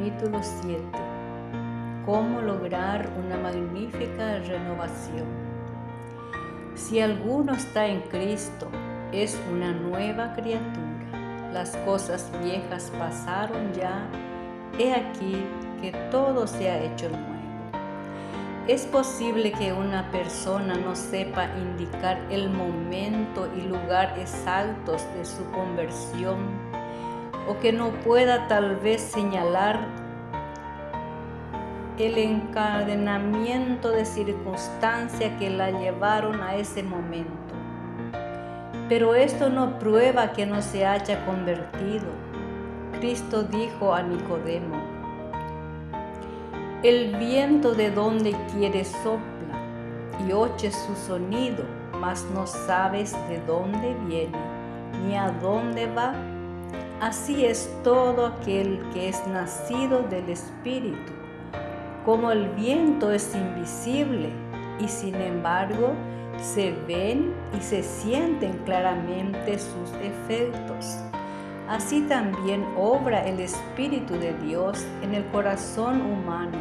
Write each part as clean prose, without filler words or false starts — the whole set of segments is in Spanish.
capítulo 7. ¿Cómo lograr una magnífica renovación? Si alguno está en Cristo, es una nueva criatura. Las cosas viejas pasaron ya, he aquí que todo se ha hecho nuevo. Es posible que una persona no sepa indicar el momento y lugar exactos de su conversión, o que no pueda tal vez señalar el encadenamiento de circunstancias que la llevaron a ese momento. Pero esto no prueba que no se haya convertido. Cristo dijo a Nicodemo: el viento de donde quiere sopla, y oyes su sonido, mas no sabes de dónde viene, ni a dónde va. Así es todo aquel que es nacido del Espíritu. Como el viento es invisible, y sin embargo se ven y se sienten claramente sus efectos. Así también obra el Espíritu de Dios en el corazón humano.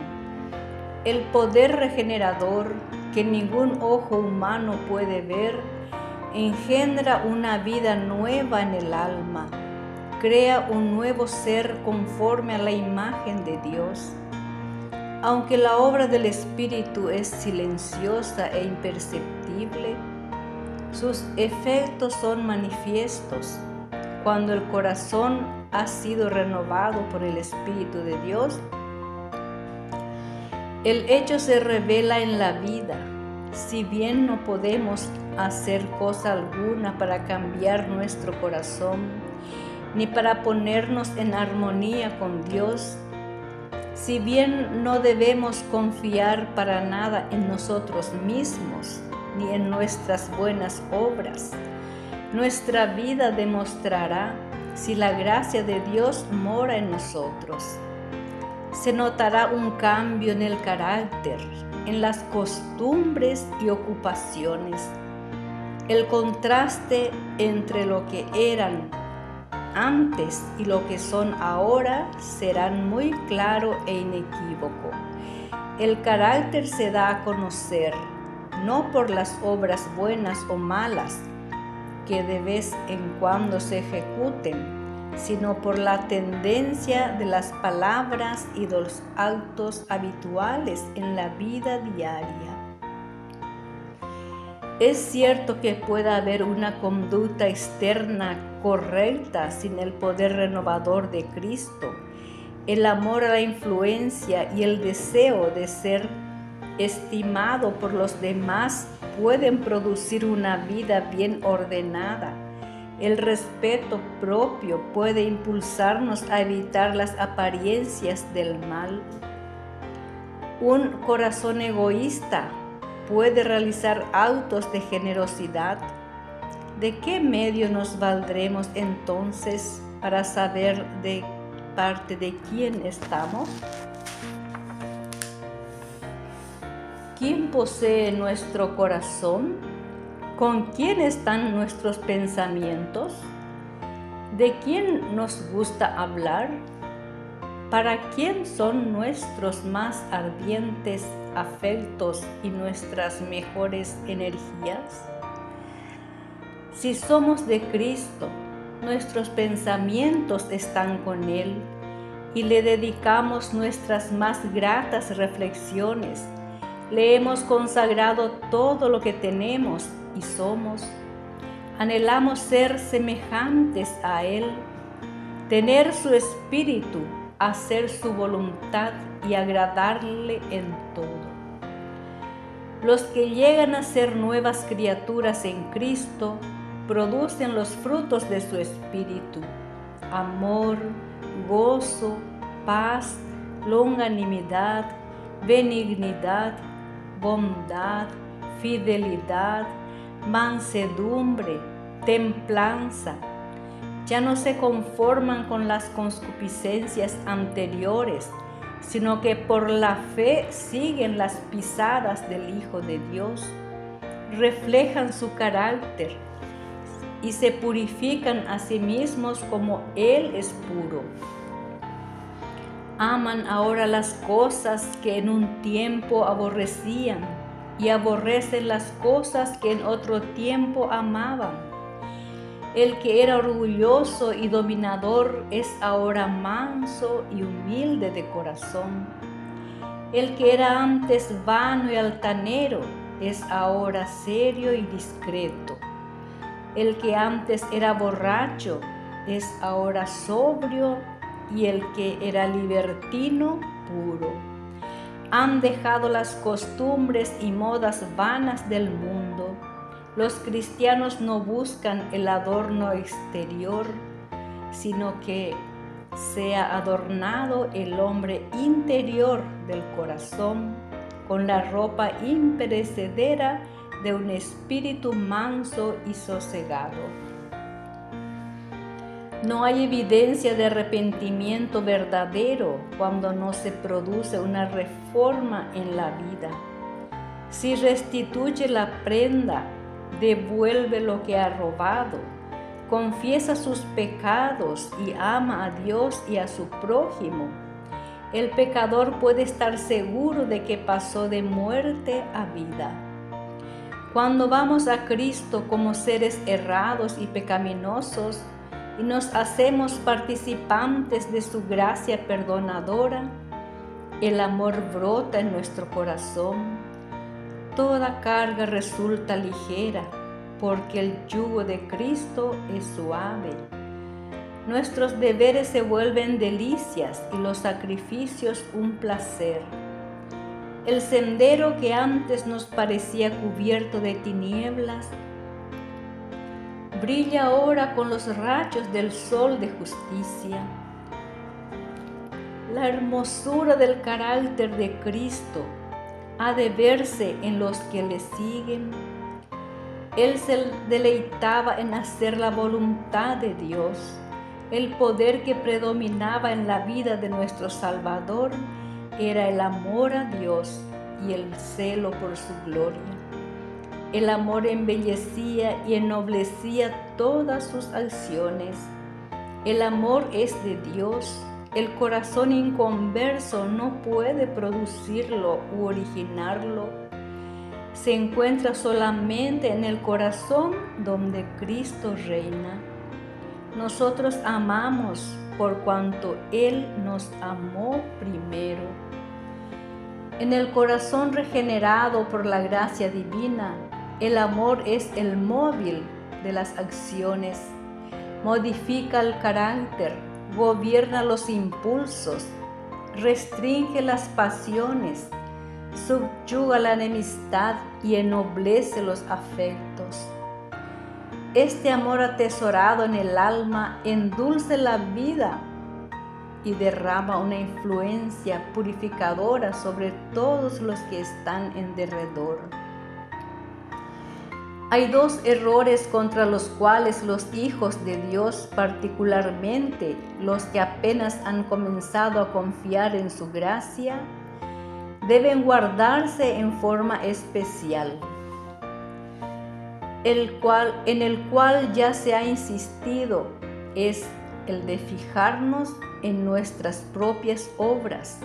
El poder regenerador que ningún ojo humano puede ver engendra una vida nueva en el alma, crea un nuevo ser conforme a la imagen de Dios. Aunque la obra del Espíritu es silenciosa e imperceptible, sus efectos son manifiestos. Cuando el corazón ha sido renovado por el Espíritu de Dios, el hecho se revela en la vida. Si bien no podemos hacer cosa alguna para cambiar nuestro corazón, ni para ponernos en armonía con Dios, si bien no debemos confiar para nada en nosotros mismos, ni en nuestras buenas obras, nuestra vida demostrará si la gracia de Dios mora en nosotros. Se notará un cambio en el carácter, en las costumbres y ocupaciones. El contraste entre lo que eran antes y lo que son ahora serán muy claro e inequívoco. El carácter se da a conocer no por las obras buenas o malas que de vez en cuando se ejecuten, sino por la tendencia de las palabras y de los actos habituales en la vida diaria. Es cierto que pueda haber una conducta externa correcta sin el poder renovador de Cristo. El amor a la influencia y el deseo de ser estimado por los demás pueden producir una vida bien ordenada. El respeto propio puede impulsarnos a evitar las apariencias del mal. Un corazón egoísta puede realizar actos de generosidad. ¿De qué medio nos valdremos entonces para saber de parte de quién estamos? ¿Quién posee nuestro corazón? ¿Con quién están nuestros pensamientos? ¿De quién nos gusta hablar? ¿Para quién son nuestros más ardientes afectos y nuestras mejores energías? Si somos de Cristo, nuestros pensamientos están con Él y le dedicamos nuestras más gratas reflexiones. Le hemos consagrado todo lo que tenemos y somos. Anhelamos ser semejantes a Él, tener su espíritu, hacer su voluntad y agradarle en todo. Los que llegan a ser nuevas criaturas en Cristo producen los frutos de su espíritu: amor, gozo, paz, longanimidad, benignidad, bondad, fidelidad, mansedumbre, templanza. Ya no se conforman con las concupiscencias anteriores, sino que por la fe siguen las pisadas del Hijo de Dios, reflejan su carácter y se purifican a sí mismos como Él es puro. Aman ahora las cosas que en un tiempo aborrecían y aborrecen las cosas que en otro tiempo amaban. El que era orgulloso y dominador es ahora manso y humilde de corazón. El que era antes vano y altanero es ahora serio y discreto. El que antes era borracho es ahora sobrio, y el que era libertino, puro. Han dejado las costumbres y modas vanas del mundo. Los cristianos no buscan el adorno exterior, sino que sea adornado el hombre interior del corazón con la ropa imperecedera de un espíritu manso y sosegado. No hay evidencia de arrepentimiento verdadero cuando no se produce una reforma en la vida. Si restituye la prenda, devuelve lo que ha robado, confiesa sus pecados y ama a Dios y a su prójimo, el pecador puede estar seguro de que pasó de muerte a vida. Cuando vamos a Cristo como seres errados y pecaminosos, y nos hacemos participantes de su gracia perdonadora, el amor brota en nuestro corazón. Toda carga resulta ligera, porque el yugo de Cristo es suave. Nuestros deberes se vuelven delicias y los sacrificios un placer. El sendero que antes nos parecía cubierto de tinieblas, brilla ahora con los rayos del sol de justicia. La hermosura del carácter de Cristo ha de verse en los que le siguen. Él se deleitaba en hacer la voluntad de Dios. El poder que predominaba en la vida de nuestro Salvador era el amor a Dios y el celo por su gloria. El amor embellecía y ennoblecía todas sus acciones. El amor es de Dios. El corazón inconverso no puede producirlo u originarlo. Se encuentra solamente en el corazón donde Cristo reina. Nosotros amamos por cuanto Él nos amó primero. En el corazón regenerado por la gracia divina, el amor es el móvil de las acciones, modifica el carácter, gobierna los impulsos, restringe las pasiones, subyuga la enemistad y ennoblece los afectos. Este amor atesorado en el alma endulce la vida y derrama una influencia purificadora sobre todos los que están en derredor. Hay dos errores contra los cuales los hijos de Dios, particularmente los que apenas han comenzado a confiar en su gracia, deben guardarse en forma especial, en el cual ya se ha insistido, es el de fijarnos en nuestras propias obras,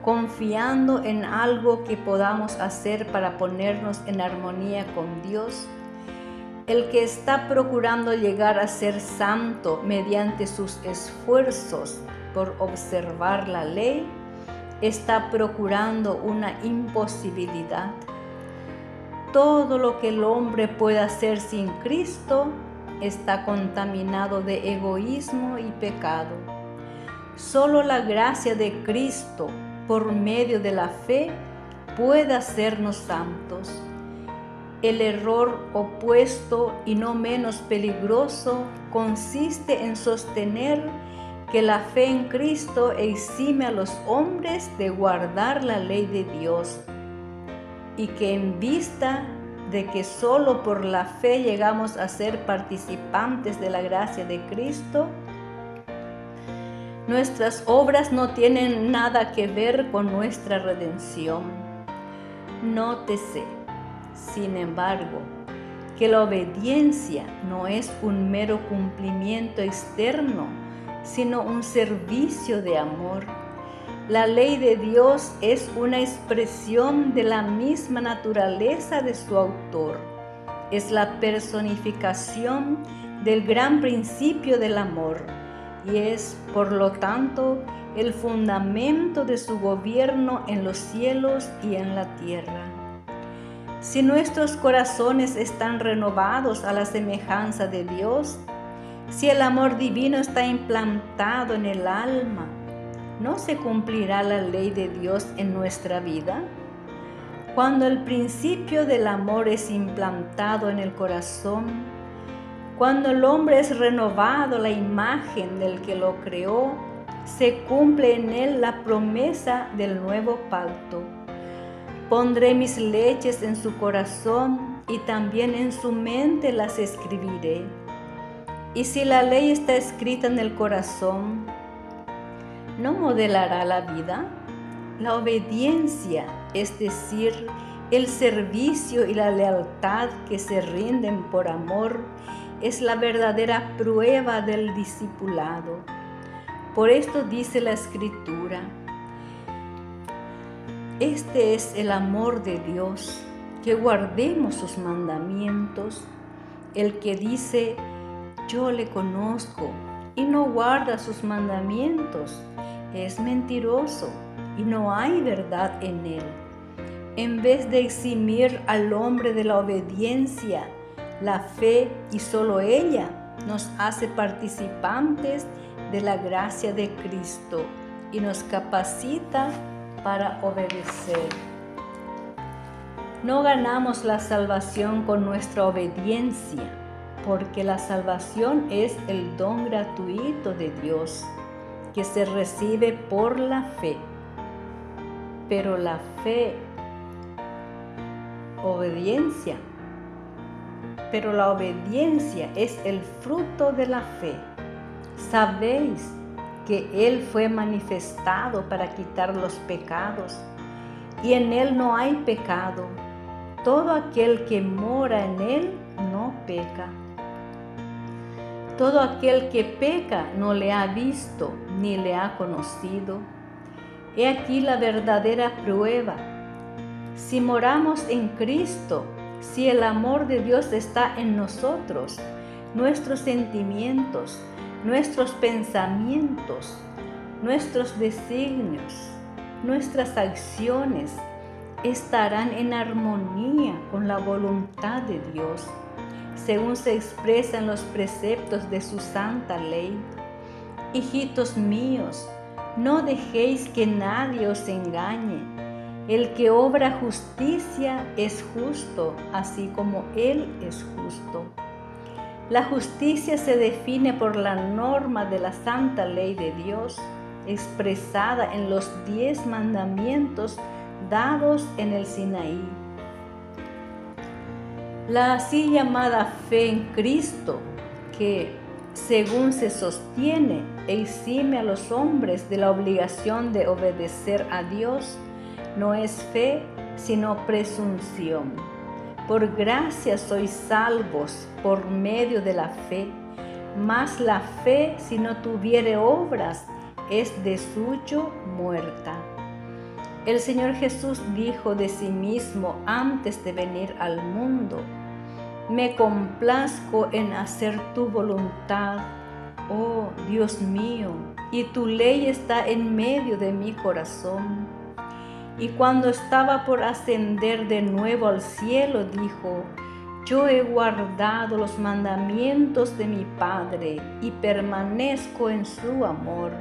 confiando en algo que podamos hacer para ponernos en armonía con Dios. El que está procurando llegar a ser santo mediante sus esfuerzos por observar la ley, está procurando una imposibilidad. Todo lo que el hombre puede hacer sin Cristo está contaminado de egoísmo y pecado. Solo la gracia de Cristo, por medio de la fe, puede hacernos santos. El error opuesto y no menos peligroso consiste en sostener que la fe en Cristo exime a los hombres de guardar la ley de Dios y que en vista de que solo por la fe llegamos a ser participantes de la gracia de Cristo, nuestras obras no tienen nada que ver con nuestra redención. Nótese, sin embargo, que la obediencia no es un mero cumplimiento externo, sino un servicio de amor. La ley de Dios es una expresión de la misma naturaleza de su autor. Es la personificación del gran principio del amor y es, por lo tanto, el fundamento de su gobierno en los cielos y en la tierra. Si nuestros corazones están renovados a la semejanza de Dios, si el amor divino está implantado en el alma, ¿no se cumplirá la ley de Dios en nuestra vida? Cuando el principio del amor es implantado en el corazón, cuando el hombre es renovado a la imagen del que lo creó, se cumple en él la promesa del nuevo pacto. Pondré mis leyes en su corazón y también en su mente las escribiré. Y si la ley está escrita en el corazón, ¿no modelará la vida? La obediencia, es decir, el servicio y la lealtad que se rinden por amor, es la verdadera prueba del discipulado. Por esto dice la Escritura: este es el amor de Dios, que guardemos sus mandamientos. El que dice, yo le conozco, y no guarda sus mandamientos, es mentiroso, y no hay verdad en él. En vez de eximir al hombre de la obediencia, la fe, y solo ella, nos hace participantes de la gracia de Cristo y nos capacita para obedecer. No ganamos la salvación con nuestra obediencia, porque la salvación es el don gratuito de Dios, que se recibe por la fe. Pero la fe, la obediencia es el fruto de la fe. Sabéis que Él fue manifestado para quitar los pecados, y en Él no hay pecado. Todo aquel que mora en Él no peca. Todo aquel que peca no le ha visto ni le ha conocido. He aquí la verdadera prueba. Si moramos en Cristo, si el amor de Dios está en nosotros, nuestros sentimientos, nuestros pensamientos, nuestros designios, nuestras acciones estarán en armonía con la voluntad de Dios, según se expresa en los preceptos de su santa ley. Hijitos míos, no dejéis que nadie os engañe. El que obra justicia es justo, así como Él es justo. La justicia se define por la norma de la santa ley de Dios, expresada en los 10 mandamientos dados en el Sinaí. La así llamada fe en Cristo, que, según se sostiene, exime a los hombres de la obligación de obedecer a Dios, no es fe, sino presunción. Por gracia sois salvos por medio de la fe, mas la fe, si no tuviere obras, es de suyo muerta. El Señor Jesús dijo de sí mismo antes de venir al mundo: me complazco en hacer tu voluntad, oh Dios mío, y tu ley está en medio de mi corazón. Y cuando estaba por ascender de nuevo al cielo, dijo: yo he guardado los mandamientos de mi Padre y permanezco en su amor.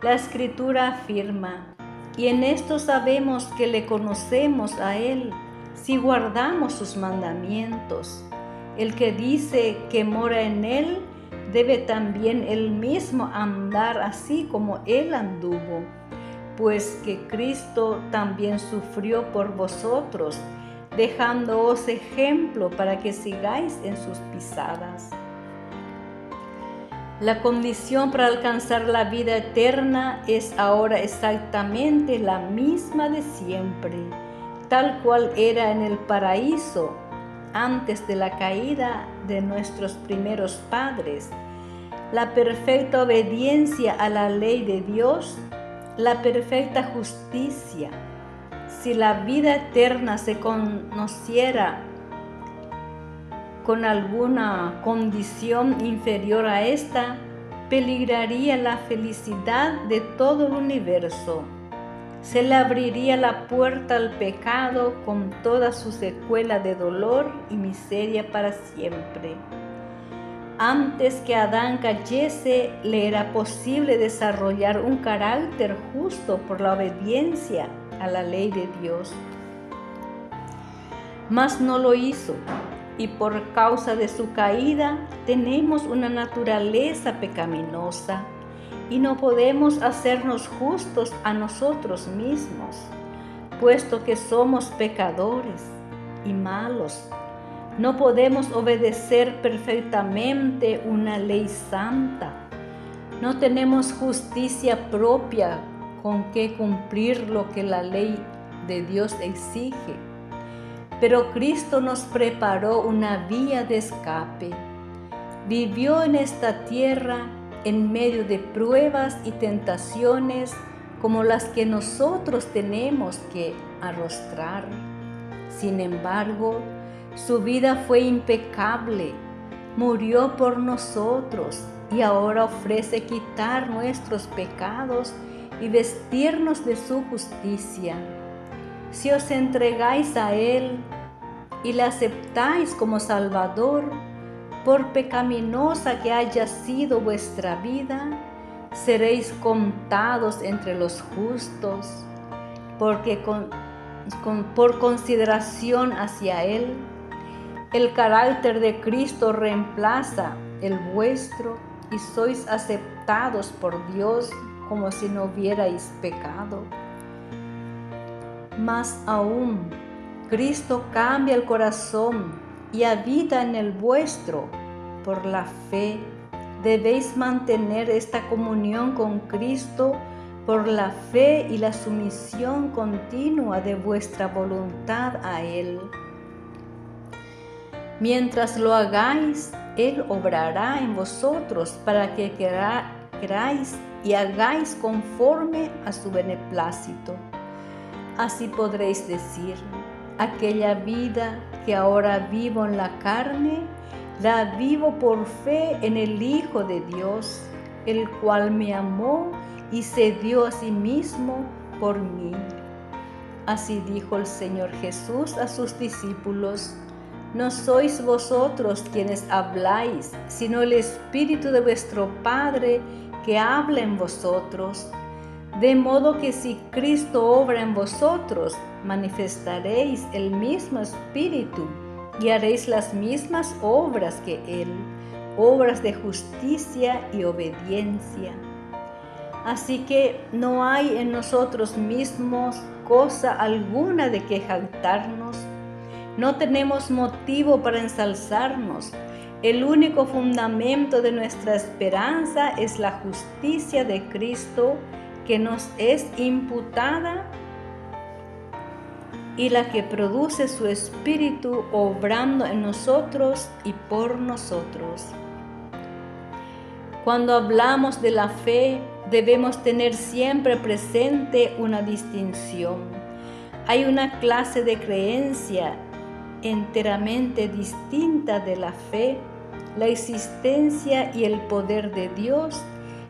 La Escritura afirma: y en esto sabemos que le conocemos a Él, si guardamos sus mandamientos. El que dice que mora en Él, debe también Él mismo andar así como Él anduvo, pues que Cristo también sufrió por vosotros, dejándoos ejemplo para que sigáis en sus pisadas. La condición para alcanzar la vida eterna es ahora exactamente la misma de siempre, tal cual era en el paraíso antes de la caída de nuestros primeros padres. La perfecta obediencia a la ley de Dios la perfecta justicia. Si la vida eterna se conociera con alguna condición inferior a esta, peligraría la felicidad de todo el universo. Se le abriría la puerta al pecado con toda su secuela de dolor y miseria para siempre. Antes que Adán cayese, le era posible desarrollar un carácter justo por la obediencia a la ley de Dios. Mas no lo hizo, y por causa de su caída tenemos una naturaleza pecaminosa y no podemos hacernos justos a nosotros mismos, puesto que somos pecadores y malos. No podemos obedecer perfectamente una ley santa. No tenemos justicia propia con que cumplir lo que la ley de Dios exige. Pero Cristo nos preparó una vía de escape. Vivió en esta tierra en medio de pruebas y tentaciones como las que nosotros tenemos que arrostrar. Sin embargo, su vida fue impecable, murió por nosotros y ahora ofrece quitar nuestros pecados y vestirnos de su justicia. Si os entregáis a Él y le aceptáis como Salvador, por pecaminosa que haya sido vuestra vida, seréis contados entre los justos, porque por consideración hacia Él, el carácter de Cristo reemplaza el vuestro y sois aceptados por Dios como si no hubierais pecado. Más aún, Cristo cambia el corazón y habita en el vuestro. Por la fe debéis mantener esta comunión con Cristo por la fe y la sumisión continua de vuestra voluntad a Él. Mientras lo hagáis, Él obrará en vosotros para que queráis y hagáis conforme a su beneplácito. Así podréis decir: aquella vida que ahora vivo en la carne, la vivo por fe en el Hijo de Dios, el cual me amó y se dio a sí mismo por mí. Así dijo el Señor Jesús a sus discípulos: no sois vosotros quienes habláis, sino el Espíritu de vuestro Padre que habla en vosotros. De modo que si Cristo obra en vosotros, manifestaréis el mismo Espíritu y haréis las mismas obras que Él, obras de justicia y obediencia. Así que no hay en nosotros mismos cosa alguna de que jactarnos. No tenemos motivo para ensalzarnos. El único fundamento de nuestra esperanza es la justicia de Cristo que nos es imputada y la que produce su Espíritu obrando en nosotros y por nosotros. Cuando hablamos de la fe, debemos tener siempre presente una distinción. Hay una clase de creencia enteramente distinta de la fe, la existencia y el poder de Dios,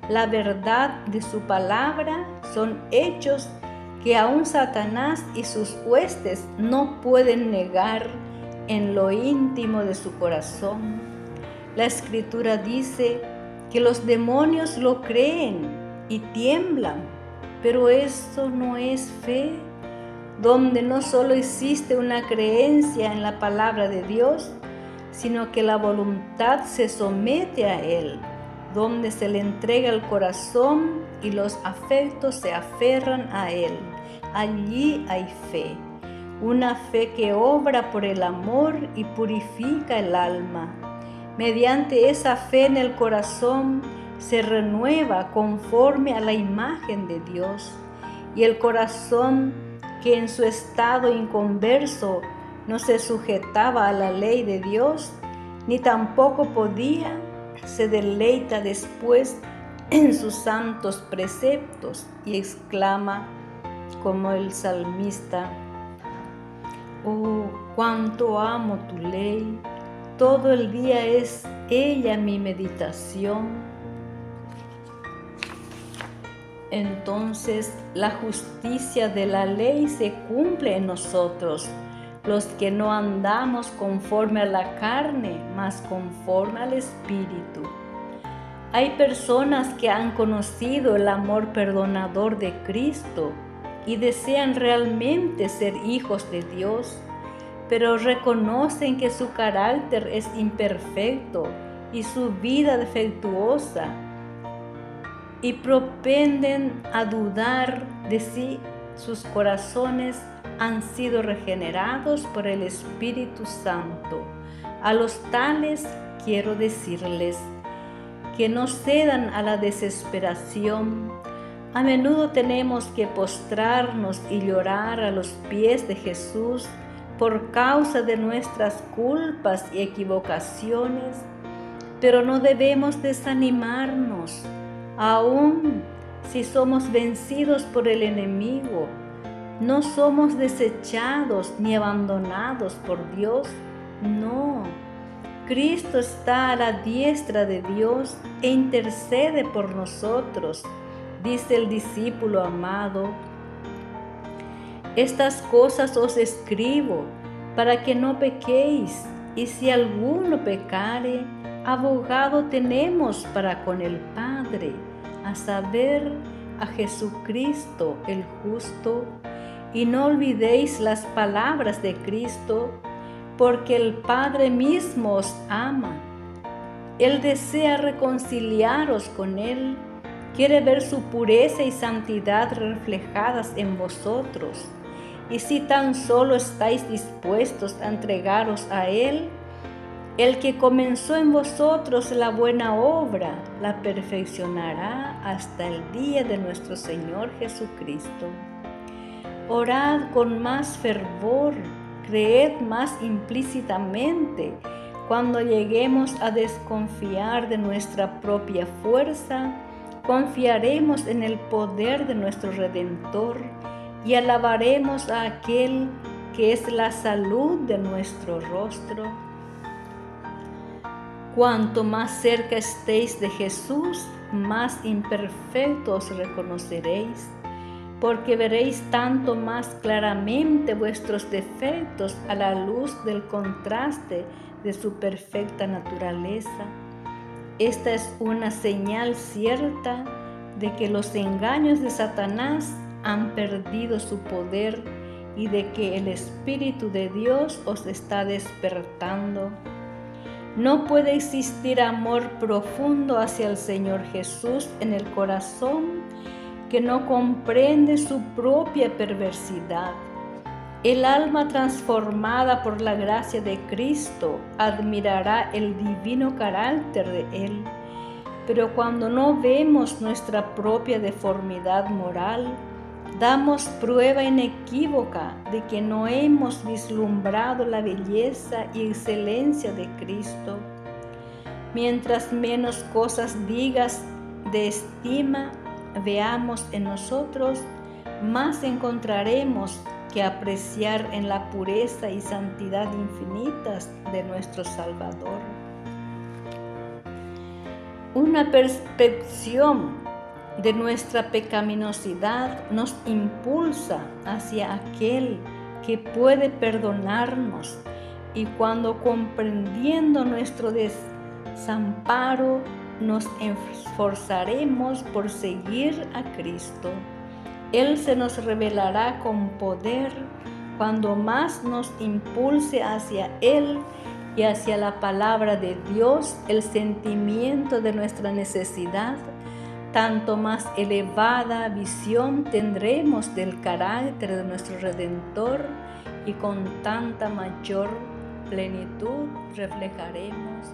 la verdad de su palabra, son hechos que aún Satanás y sus huestes no pueden negar en lo íntimo de su corazón. La Escritura dice que los demonios lo creen y tiemblan, pero eso no es fe, donde no solo existe una creencia en la palabra de Dios, sino que la voluntad se somete a Él, donde se le entrega el corazón y los afectos se aferran a Él. Allí hay fe, una fe que obra por el amor y purifica el alma. Mediante esa fe en el corazón se renueva conforme a la imagen de Dios, y el corazón que en su estado inconverso no se sujetaba a la ley de Dios, ni tampoco podía, se deleita después en sus santos preceptos y exclama como el salmista: oh, cuánto amo tu ley, todo el día es ella mi meditación. Entonces la justicia de la ley se cumple en nosotros, los que no andamos conforme a la carne, mas conforme al Espíritu. Hay personas que han conocido el amor perdonador de Cristo y desean realmente ser hijos de Dios, pero reconocen que su carácter es imperfecto y su vida defectuosa, y propenden a dudar de si sus corazones han sido regenerados por el Espíritu Santo. A los tales quiero decirles que no cedan a la desesperación. A menudo tenemos que postrarnos y llorar a los pies de Jesús por causa de nuestras culpas y equivocaciones, pero no debemos desanimarnos. Aún si somos vencidos por el enemigo, no somos desechados ni abandonados por Dios. No, Cristo está a la diestra de Dios e intercede por nosotros, dice el discípulo amado. Estas cosas os escribo para que no pequéis, y si alguno pecare, abogado tenemos para con el Padre, a saber, a Jesucristo el justo. Y no olvidéis las palabras de Cristo, porque el Padre mismo os ama. Él desea reconciliaros con Él, quiere ver su pureza y santidad reflejadas en vosotros. Y si tan solo estáis dispuestos a entregaros a Él, el que comenzó en vosotros la buena obra, la perfeccionará hasta el día de nuestro Señor Jesucristo. Orad con más fervor, creed más implícitamente. Cuando lleguemos a desconfiar de nuestra propia fuerza, confiaremos en el poder de nuestro Redentor y alabaremos a aquel que es la salud de nuestro rostro. Cuanto más cerca estéis de Jesús, más imperfectos reconoceréis, porque veréis tanto más claramente vuestros defectos a la luz del contraste de su perfecta naturaleza. Esta es una señal cierta de que los engaños de Satanás han perdido su poder y de que el Espíritu de Dios os está despertando. No puede existir amor profundo hacia el Señor Jesús en el corazón que no comprende su propia perversidad. El alma transformada por la gracia de Cristo admirará el divino carácter de Él, pero cuando no vemos nuestra propia deformidad moral, damos prueba inequívoca de que no hemos vislumbrado la belleza y excelencia de Cristo. Mientras menos cosas digas de estima veamos en nosotros, más encontraremos que apreciar en la pureza y santidad infinitas de nuestro Salvador. Una percepción de nuestra pecaminosidad nos impulsa hacia aquel que puede perdonarnos, y cuando comprendiendo nuestro desamparo nos esforzaremos por seguir a Cristo, Él se nos revelará con poder cuando más nos impulse hacia Él y hacia la palabra de Dios el sentimiento de nuestra necesidad. Tanto más elevada visión tendremos del carácter de nuestro Redentor y con tanta mayor plenitud reflejaremos